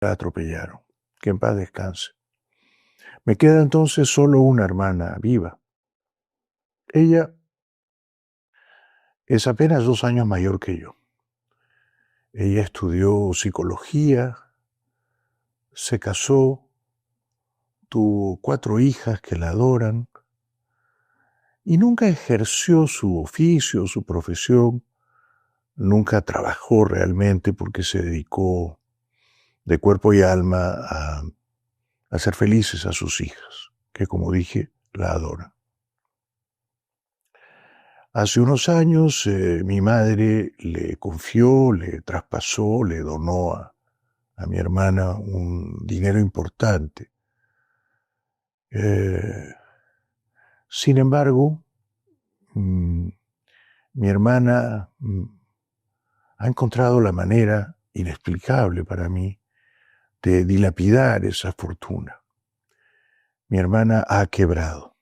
la atropellaron. Que en paz descanse. Me queda entonces solo una hermana viva. Ella es apenas 2 años mayor que yo. Ella estudió psicología, se casó, tuvo 4 hijas que la adoran y nunca ejerció su oficio, su profesión, nunca trabajó realmente porque se dedicó de cuerpo y alma a hacer felices a sus hijas, que como dije, la adoran. Hace unos años mi madre le confió, le traspasó, le donó a mi hermana un dinero importante. Sin embargo, mi hermana ha encontrado la manera inexplicable para mí de dilapidar esa fortuna. Mi hermana ha quebrado.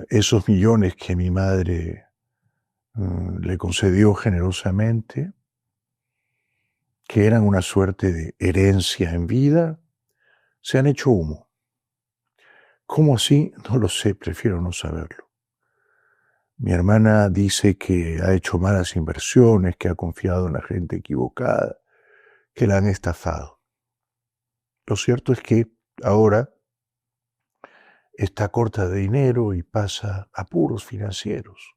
Esos millones que mi madre le concedió generosamente, que eran una suerte de herencia en vida, se han hecho humo. ¿Cómo así? No lo sé, prefiero no saberlo. Mi hermana dice que ha hecho malas inversiones, que ha confiado en la gente equivocada, que la han estafado. Lo cierto es que ahora está corta de dinero y pasa apuros financieros.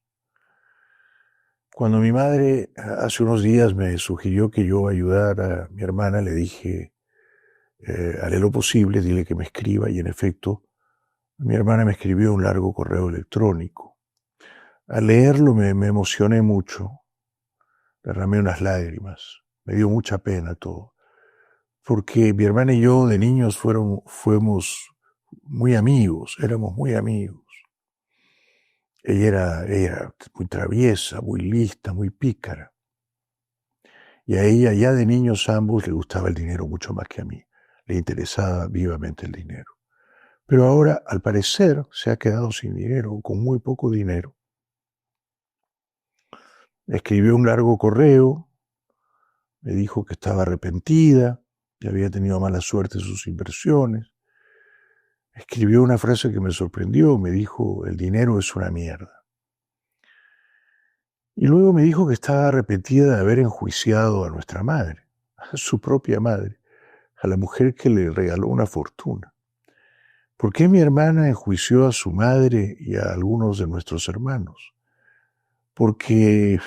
Cuando mi madre hace unos días me sugirió que yo ayudara a mi hermana, le dije, haré lo posible, dile que me escriba, y en efecto, mi hermana me escribió un largo correo electrónico. Al leerlo me emocioné mucho, derramé unas lágrimas, me dio mucha pena todo, porque mi hermana y yo de niños fuimos muy amigos, éramos muy amigos. Ella era muy traviesa, muy lista, muy pícara. Y a ella ya de niños ambos le gustaba el dinero mucho más que a mí. Le interesaba vivamente el dinero. Pero ahora, al parecer, se ha quedado sin dinero, con muy poco dinero. Escribió un largo correo, me dijo que estaba arrepentida, que había tenido mala suerte en sus inversiones. Escribió una frase que me sorprendió, me dijo, el dinero es una mierda. Y luego me dijo que estaba arrepentida de haber enjuiciado a nuestra madre, a su propia madre, a la mujer que le regaló una fortuna. ¿Por qué mi hermana enjuició a su madre y a algunos de nuestros hermanos? Porque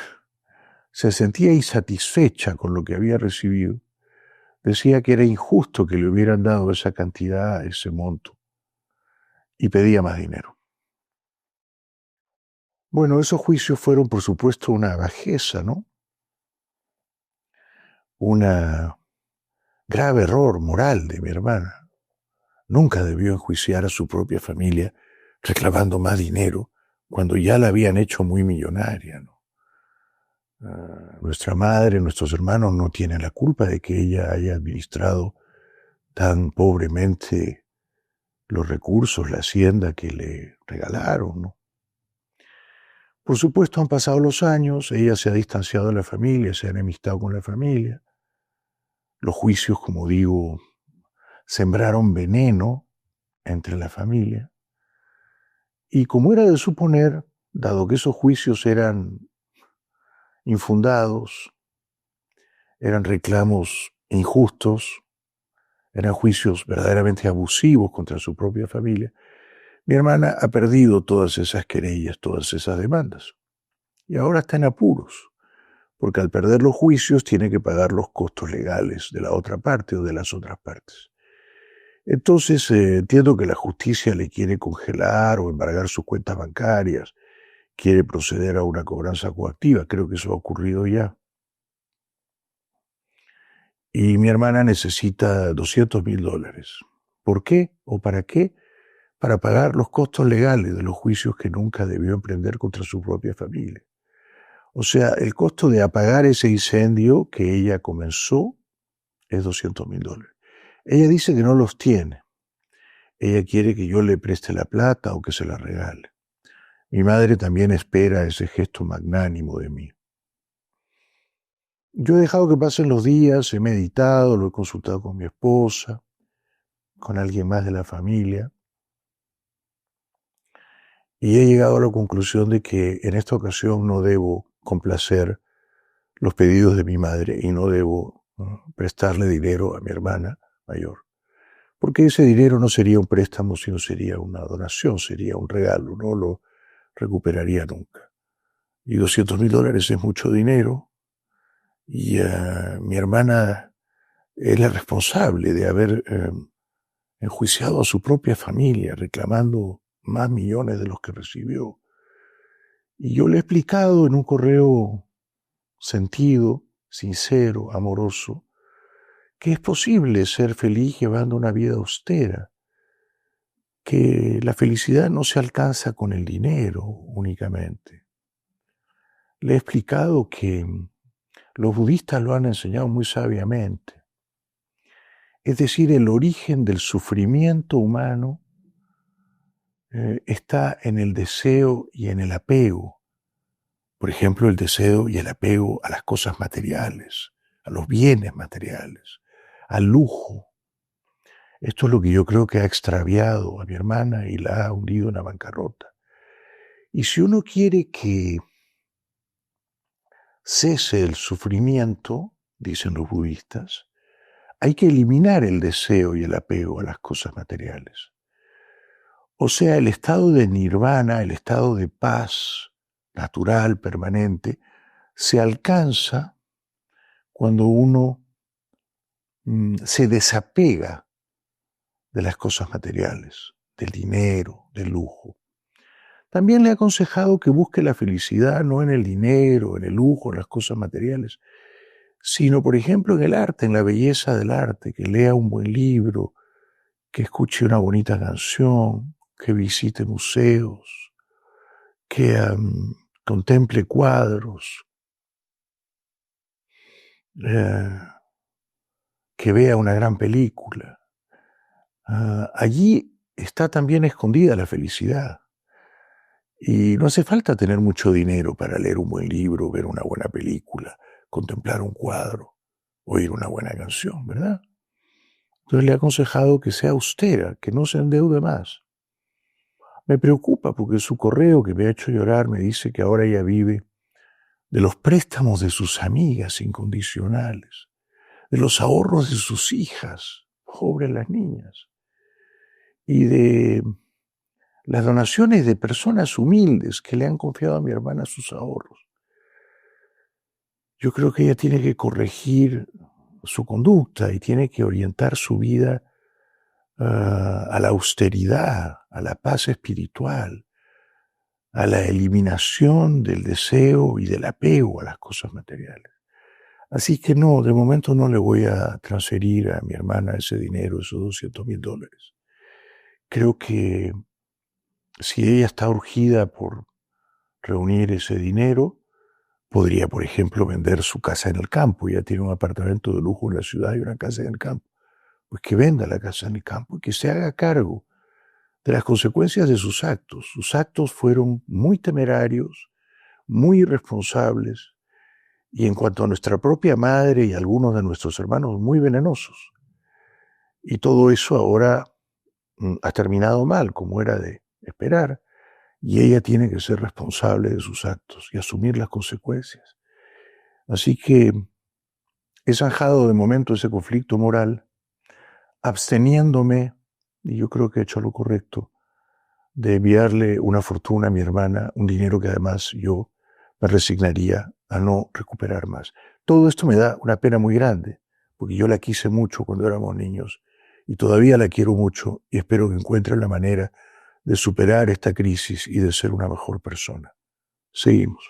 se sentía insatisfecha con lo que había recibido. Decía que era injusto que le hubieran dado esa cantidad, ese monto, y pedía más dinero. Bueno, esos juicios fueron, por supuesto, una bajeza, ¿no? Un grave error moral de mi hermana. Nunca debió enjuiciar a su propia familia reclamando más dinero cuando ya la habían hecho muy millonaria, ¿no? Nuestra madre, nuestros hermanos no tienen la culpa de que ella haya administrado tan pobremente los recursos, la hacienda que le regalaron, ¿no? Por supuesto, han pasado los años, ella se ha distanciado de la familia, se ha enemistado con la familia. Los juicios, como digo, sembraron veneno entre la familia. Y como era de suponer, dado que esos juicios eran infundados, eran reclamos injustos, eran juicios verdaderamente abusivos contra su propia familia, mi hermana ha perdido todas esas querellas, todas esas demandas. Y ahora está en apuros, porque al perder los juicios tiene que pagar los costos legales de la otra parte o de las otras partes. Entonces entiendo que la justicia le quiere congelar o embargar sus cuentas bancarias, quiere proceder a una cobranza coactiva, creo que eso ha ocurrido ya. Y mi hermana necesita $200,000. ¿Por qué o para qué? Para pagar los costos legales de los juicios que nunca debió emprender contra su propia familia. O sea, el costo de apagar ese incendio que ella comenzó es $200,000. Ella dice que no los tiene. Ella quiere que yo le preste la plata o que se la regale. Mi madre también espera ese gesto magnánimo de mí. Yo he dejado que pasen los días, he meditado, lo he consultado con mi esposa, con alguien más de la familia, y he llegado a la conclusión de que en esta ocasión no debo complacer los pedidos de mi madre y no debo prestarle dinero a mi hermana mayor, porque ese dinero no sería un préstamo, sino sería una donación, sería un regalo, no lo recuperaría nunca. Y $200,000 es mucho dinero, y mi hermana es la responsable de haber enjuiciado a su propia familia, reclamando más millones de los que recibió. Y yo le he explicado en un correo sentido, sincero, amoroso, que es posible ser feliz llevando una vida austera, que la felicidad no se alcanza con el dinero únicamente. Le he explicado que los budistas lo han enseñado muy sabiamente. Es decir, el origen del sufrimiento humano está en el deseo y en el apego. Por ejemplo, el deseo y el apego a las cosas materiales, a los bienes materiales, al lujo. Esto es lo que yo creo que ha extraviado a mi hermana y la ha hundido en la bancarrota. Y si uno quiere que cese el sufrimiento, dicen los budistas, hay que eliminar el deseo y el apego a las cosas materiales. O sea, el estado de nirvana, el estado de paz natural, permanente, se alcanza cuando uno se desapega de las cosas materiales, del dinero, del lujo. También le he aconsejado que busque la felicidad no en el dinero, en el lujo, en las cosas materiales, sino, por ejemplo, en el arte, en la belleza del arte, que lea un buen libro, que escuche una bonita canción, que visite museos, que contemple cuadros, que vea una gran película. Allí está también escondida la felicidad. Y no hace falta tener mucho dinero para leer un buen libro, ver una buena película, contemplar un cuadro, oír una buena canción, ¿verdad? Entonces le he aconsejado que sea austera, que no se endeude más. Me preocupa porque su correo, que me ha hecho llorar, me dice que ahora ella vive de los préstamos de sus amigas incondicionales, de los ahorros de sus hijas, pobres las niñas, y de las donaciones de personas humildes que le han confiado a mi hermana sus ahorros. Yo creo que ella tiene que corregir su conducta y tiene que orientar su vida a la austeridad, a la paz espiritual, a la eliminación del deseo y del apego a las cosas materiales. Así que no, de momento no le voy a transferir a mi hermana ese dinero, esos $200,000. Creo que si ella está urgida por reunir ese dinero, podría, por ejemplo, vender su casa en el campo. Ella tiene un apartamento de lujo en la ciudad y una casa en el campo. Pues que venda la casa en el campo y que se haga cargo de las consecuencias de sus actos. Sus actos fueron muy temerarios, muy irresponsables y en cuanto a nuestra propia madre y algunos de nuestros hermanos, muy venenosos. Y todo eso ahora ha terminado mal, como era de esperar, y ella tiene que ser responsable de sus actos y asumir las consecuencias. Así que he zanjado de momento ese conflicto moral, absteniéndome, y yo creo que he hecho lo correcto, de enviarle una fortuna a mi hermana, un dinero que además yo me resignaría a no recuperar más. Todo esto me da una pena muy grande, porque yo la quise mucho cuando éramos niños y todavía la quiero mucho y espero que encuentre la manera de superar esta crisis y de ser una mejor persona. Seguimos.